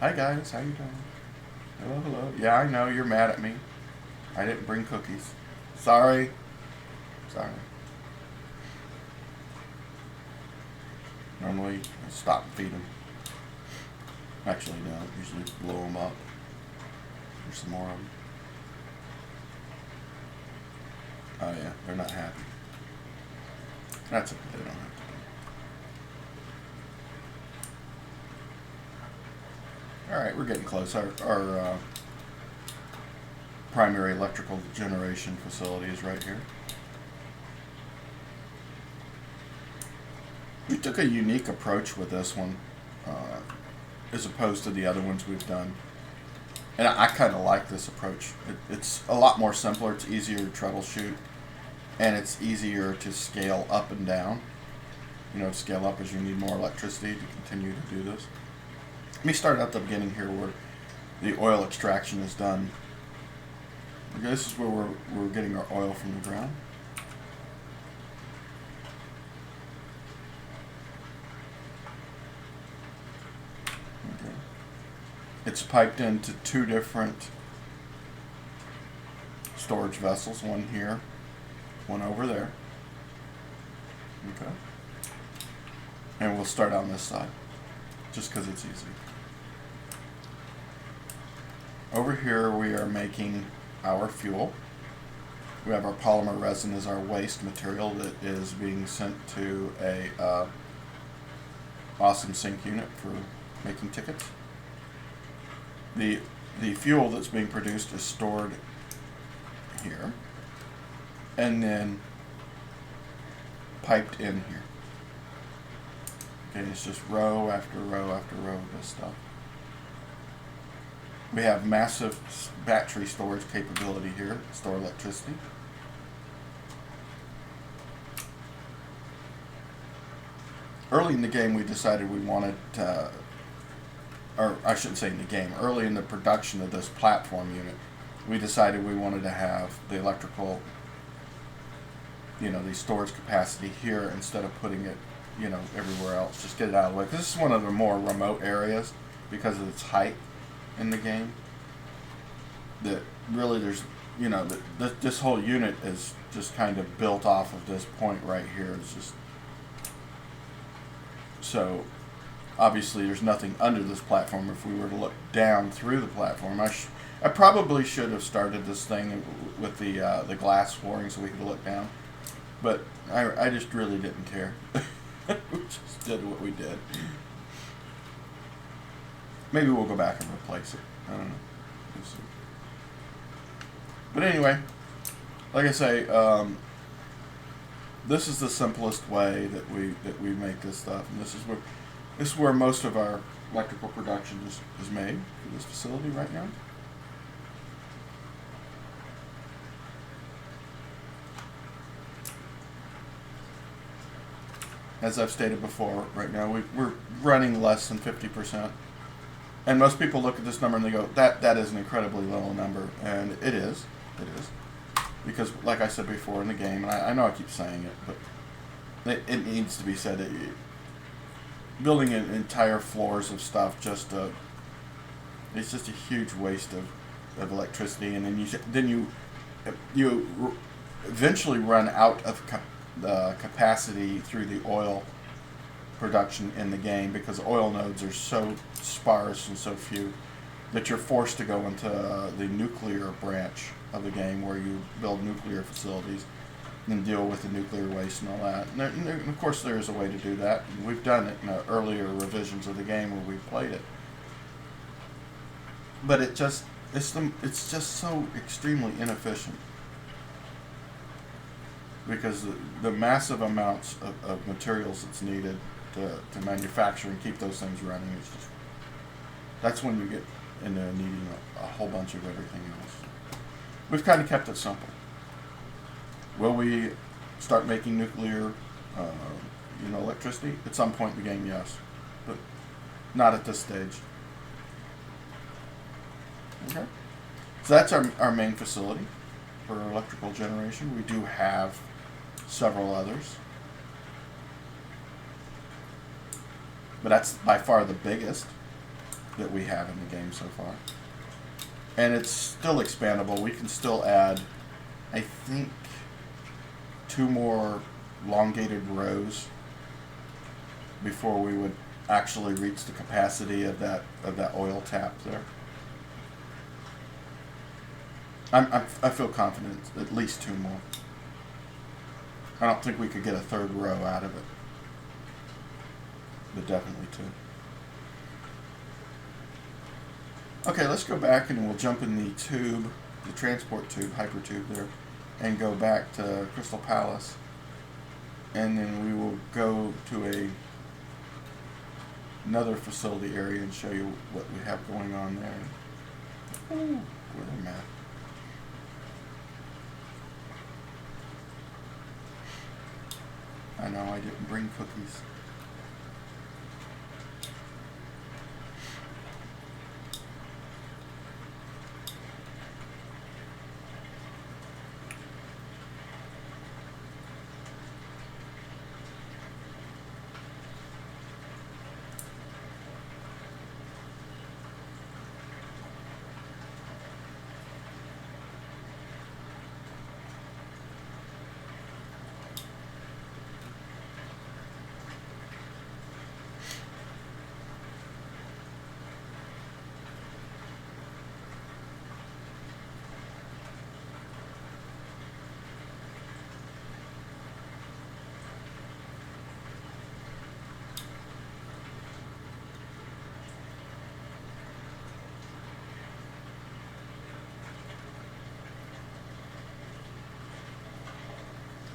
Hi, guys. How you doing? Hello, hello. Yeah, I know. You're mad at me. I didn't bring cookies. Sorry. Sorry. Normally, I stop and feed them. Actually, no. Usually blow them up. There's some more of them. Oh, yeah. They're not happy. That's okay. They don't have to be. Alright, we're getting close. Our primary electrical generation facility is right here. We took a unique approach with this one. as opposed to the other ones we've done. And I kind of like this approach. It's a lot more simpler. It's easier to troubleshoot, and it's easier to scale up and down. You know, scale up as you need more electricity to continue to do this. Let me start at the beginning here where the oil extraction is done. Okay, this is where we're getting our oil from the ground. Okay. It's piped into two different storage vessels, one here, one over there. Okay. And we'll start on this side, just because it's easy. Over here we are making our fuel. We have our polymer resin as our waste material that is being sent to a awesome sink unit for making tickets. The fuel that's being produced is stored here and then piped in here. Okay, it's just row after row after row of this stuff. We have massive battery storage capability here, store electricity. Early in the game we decided we wanted to, or I shouldn't say in the game, early in the production of this platform unit, we decided we wanted to have the electrical, you know, the storage capacity here instead of putting it, you know, everywhere else. Just get it out of the way. Because this is one of the more remote areas because of its height in the game. That really there's, you know, this whole unit is just kind of built off of this point right here. It's just, so obviously there's nothing under this platform. If we were to look down through the platform, I probably should have started this thing with the glass flooring so we could look down, but I just really didn't care. We just did what we did. Maybe we'll go back and replace it. I don't know. We'll see. But anyway, like I say, this is the simplest way that we make this stuff, and this is where most of our electrical production is made for this facility right now. As I've stated before, right now we're running less than 50%. And most people look at this number and they go, that is an incredibly low number. And it is. It is. Because, like I said before in the game, and I know I keep saying it, but it needs to be said, that building entire floors of stuff it's just a huge waste of electricity. And then you eventually run out of the capacity through the oil production in the game because oil nodes are so sparse and so few that you're forced to go into the nuclear branch of the game where you build nuclear facilities and deal with the nuclear waste and all that. And of course there is a way to do that. We've done it in earlier revisions of the game where we've played it. But it's just so extremely inefficient. Because the massive amounts of materials that's needed to manufacture and keep those things running is just, that's when you get into needing a whole bunch of everything else. We've kind of kept it simple. Will we start making nuclear electricity at some point in the game? Yes, but not at this stage. Okay, so that's our main facility for electrical generation. We do have several others, but that's by far the biggest that we have in the game so far. And it's still expandable. We can still add, I think, 2 more elongated rows before we would actually reach the capacity of that oil tap there. I feel confident at least 2 more. I don't think we could get a 3rd row out of it, but definitely 2. Okay, let's go back and we'll jump in the tube, the transport tube, hyper tube there, and go back to Crystal Palace. And then we will go to another facility area and show you what we have going on there. Ooh, where am I? I know I didn't bring cookies.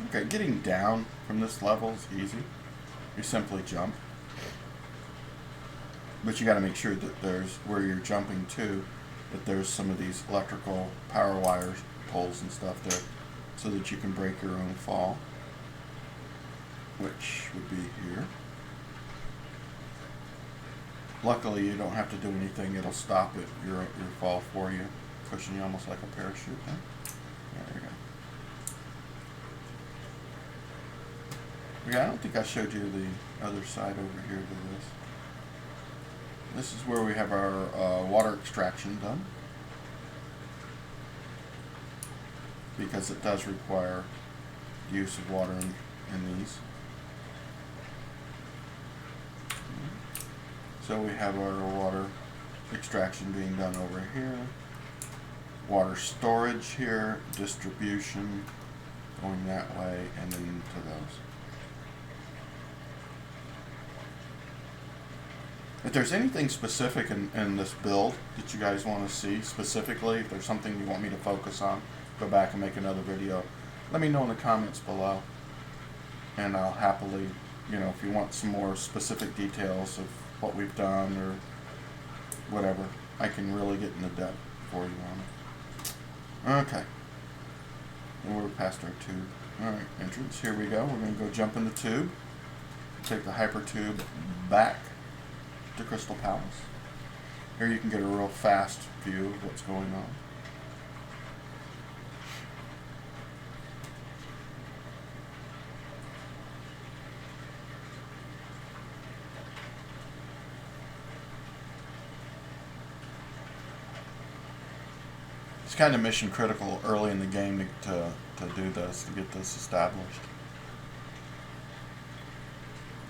Okay, getting down from this level is easy. You simply jump. But you got to make sure that there's, where you're jumping to, that there's some of these electrical power wires, poles and stuff there, so that you can break your own fall, which would be here. Luckily, you don't have to do anything. It'll stop it, your fall for you, pushing you almost like a parachute. Huh? There you go. Yeah, I don't think I showed you the other side over here to this. This is where we have our water extraction done, because it does require use of water in these. So we have our water extraction being done over here, water storage here, distribution going that way, and then into those. If there's anything specific in this build that you guys want to see specifically, if there's something you want me to focus on, go back and make another video, let me know in the comments below. And I'll happily, if you want some more specific details of what we've done or whatever, I can really get into depth for you on it. Okay. And we're past our tube. Alright, entrance. Here we go. We're going to go jump in the tube. Take the hyper tube back to Crystal Palace. Here you can get a real fast view of what's going on. It's kind of mission critical early in the game to do this, to get this established.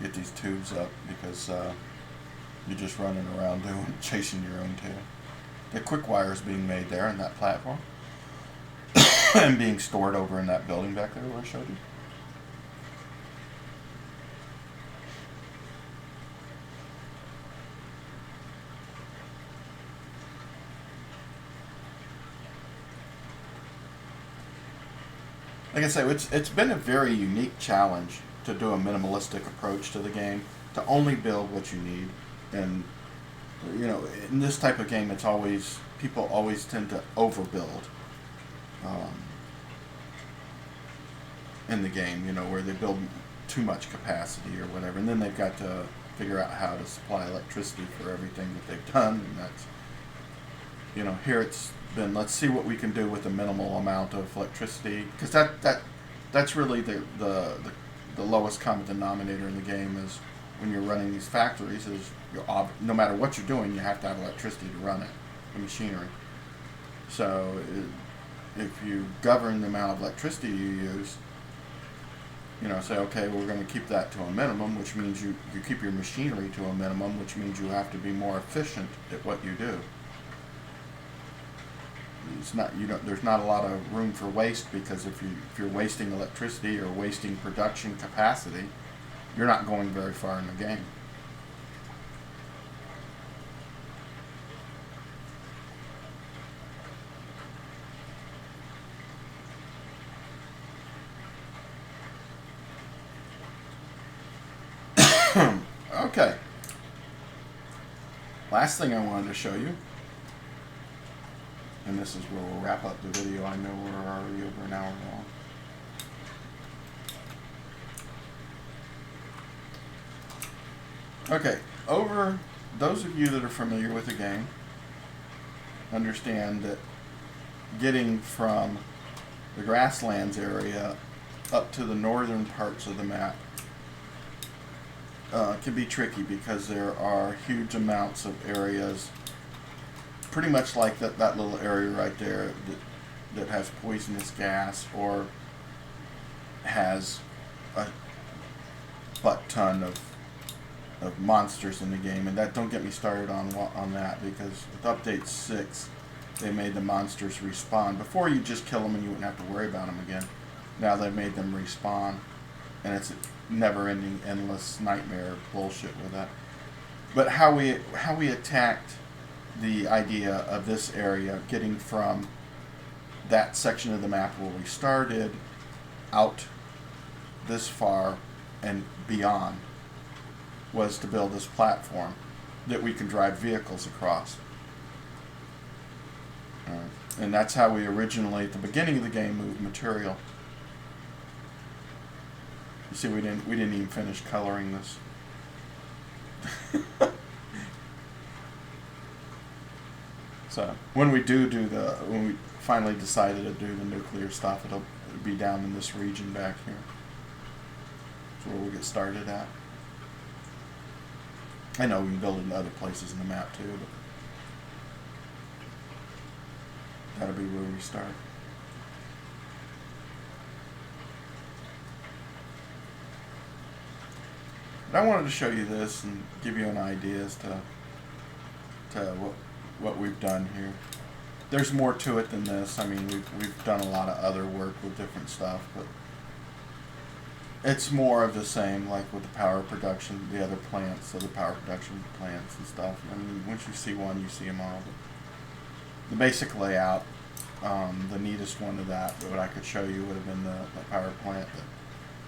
Get these tubes up, because you're just running around chasing your own tail. The quick wire is being made there in that platform and being stored over in that building back there where I showed you. Like I say, it's been a very unique challenge to do a minimalistic approach to the game, to only build what you need. And in this type of game, it's always, people always tend to overbuild in the game, where they build too much capacity or whatever, and then they've got to figure out how to supply electricity for everything that they've done. And that's, here it's been, let's see what we can do with a minimal amount of electricity, because that's really the lowest common denominator in the game. Is when you're running these factories, is no matter what you're doing, you have to have electricity to run it, the machinery. So if you govern the amount of electricity you use, say, okay, we're going to keep that to a minimum, which means you keep your machinery to a minimum, which means you have to be more efficient at what you do. It's not, there's not a lot of room for waste, because if you're wasting electricity or wasting production capacity, you're not going very far in the game. Okay. Last thing I wanted to show you, and this is where we'll wrap up the video. I know we're already over an hour long. Okay, over those of you that are familiar with the game understand that getting from the grasslands area up to the northern parts of the map can be tricky because there are huge amounts of areas, pretty much like that little area right there that has poisonous gas or has a butt ton of monsters in the game. And that, don't get me started on that, because with update 6 they made the monsters respawn. Before you just kill them and you wouldn't have to worry about them again. Now they've made them respawn, and it's a never-ending, endless nightmare bullshit with that. But how we attacked the idea of this area, getting from that section of the map where we started out this far and beyond, was to build this platform that we can drive vehicles across. And that's how we originally, at the beginning of the game, moved material. You see, we didn't even finish coloring this. So when we when we finally decided to do the nuclear stuff, it'll be down in this region back here. That's where we'll get started at. I know we can build it in other places in the map too, but that'll be where we start. But I wanted to show you this and give you an idea as to what we've done here. There's more to it than this. I mean, we've done a lot of other work with different stuff, but it's more of the same, like with the power production, the other plants, so the power production plants and stuff. I mean, once you see one, you see them all. But the basic layout, the neatest one of that I could show you would have been the power plant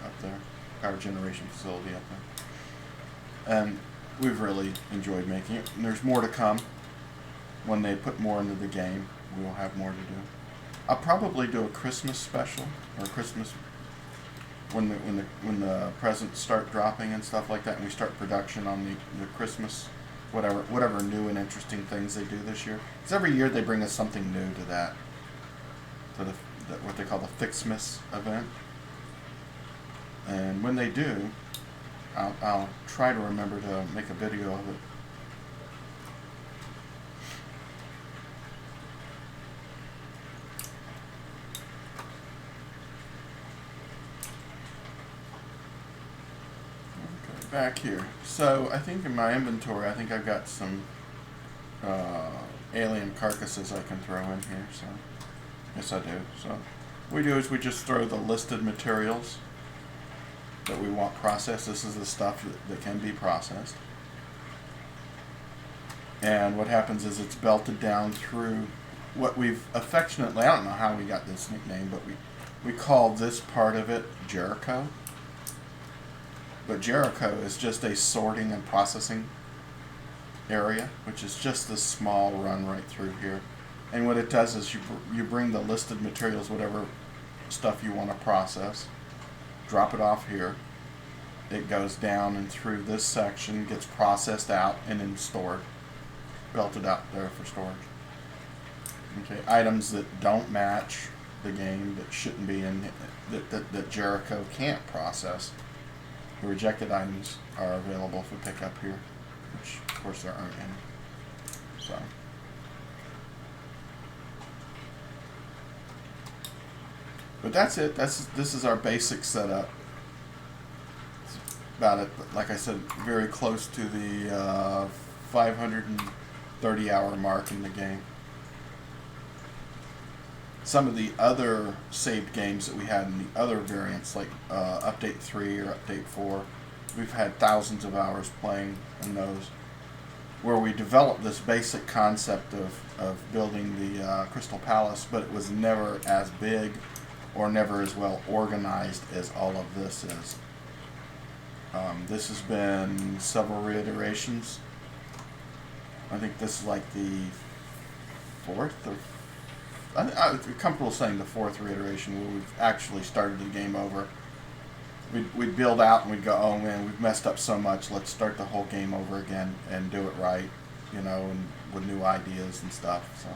up there, power generation facility up there. And we've really enjoyed making it. And there's more to come. When they put more into the game, we will have more to do. I'll probably do a Christmas special, or Christmas when the presents start dropping and stuff like that, and we start production on the Christmas, whatever new and interesting things they do this year. Because every year they bring us something new to that, to what they call the Fixmas event. And when they do, I'll try to remember to make a video of it. Okay, back here. So I think in my inventory, I think I've got some alien carcasses I can throw in here. So yes, I do. So what we do is we just throw the listed materials that we want processed. This is the stuff that can be processed. And what happens is it's belted down through what we've affectionately, I don't know how we got this nickname, but we call this part of it Jericho. But Jericho is just a sorting and processing area, which is just this small run right through here. And what it does is you bring the listed materials, whatever stuff you want to process, drop it off here. It goes down and through this section, gets processed out, and then stored, belted out there for storage. Okay, items that don't match the game, that shouldn't be in, that Jericho can't process, the rejected items are available for pickup here, which of course there aren't any. So. But that's it. This is our basic setup. It's about it, like I said, very close to the 530-hour mark in the game. Some of the other saved games that we had in the other variants, like Update 3 or Update 4, we've had thousands of hours playing in those, where we developed this basic concept of building the Crystal Palace, but it was never as big or never as well organized as all of this is. This has been several reiterations I think this is like the fourth or I'm comfortable saying the fourth reiteration where we've actually started the game over. We'd build out and we'd go, oh man, we've messed up so much, let's start the whole game over again and do it right, you know, and with new ideas and stuff.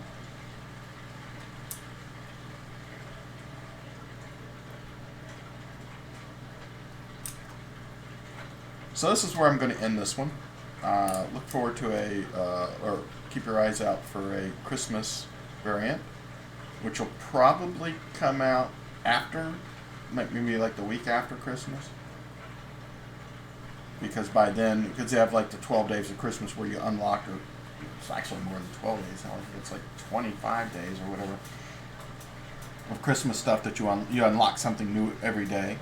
So this is where I'm going to end this one. Look forward to or keep your eyes out for a Christmas variant, which will probably come out after, maybe like the week after Christmas. Because by then, because they have like the 12 days of Christmas where you unlock, or it's actually more than 12 days, it's like 25 days or whatever, of Christmas stuff that you unlock something new every day.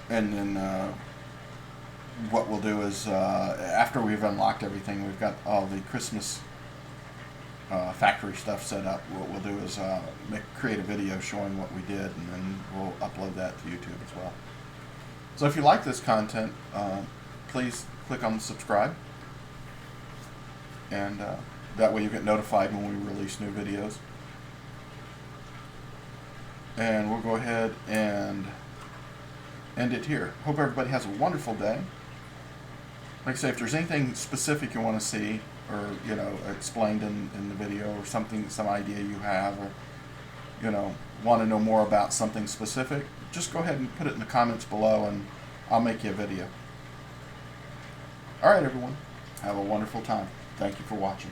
And then what we'll do is, after we've unlocked everything, we've got all the Christmas factory stuff set up. What we'll do is create a video showing what we did, and then we'll upload that to YouTube as well. So if you like this content, please click on the subscribe, and that way you get notified when we release new videos. And we'll go ahead and end it here. Hope everybody has a wonderful day. Like I say, if there's anything specific you want to see, or you know, explained in the video, or something, some idea you have, or you know, want to know more about something specific, just go ahead and put it in the comments below, and I'll make you a video. All right, everyone, have a wonderful time. Thank you for watching.